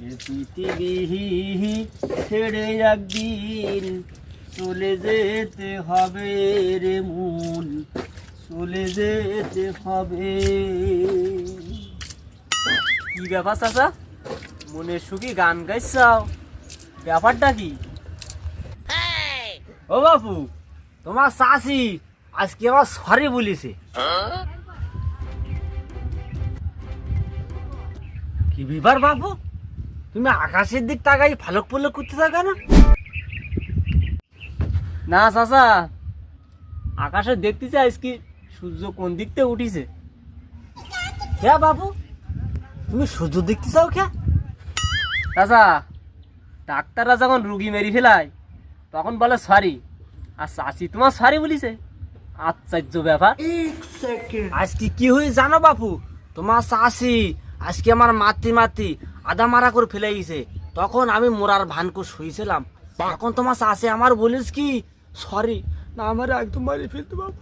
এ পৃথিবী ছেড়ে একদিন চলে যেতে হবে রে মন, চলে যেতে হবে। কি ব্যাপার চাচা, মনের সুখী গান গাইছাও, ব্যাপারটা কি? ও বাপু, তোমার চাচি আজকে আমার সরি বলেছে। কি ব্যাপার বাপু, তুমি আকাশের দিক তাকাই ফালক পলক করতে থাকা না? না চাচা, আকাশে দেখতে চাইস কি সূর্য কোন দিক থেকে উঠিছে। কে বাবু, তুমি সূর্য দেখতে চাও কে? চাচা, ডাক্তাররা যখন রুগী মেরি ফেলায় তখন বলে সরি, আর চাচি তোমার সরি বলিছে। আশ্চর্য ব্যাপার। আজকে কি হয়ে জানো বাপু, তোমার চাচি আজকে আমার মাতি আদা মারা করে ফেলে গেছে। তখন আমি মোরার ভান করে শুয়েছিলাম, তখন তোমার চাচি আমার বলিস কি সরি, না আমার একদম মারি ফেলতে বাবু।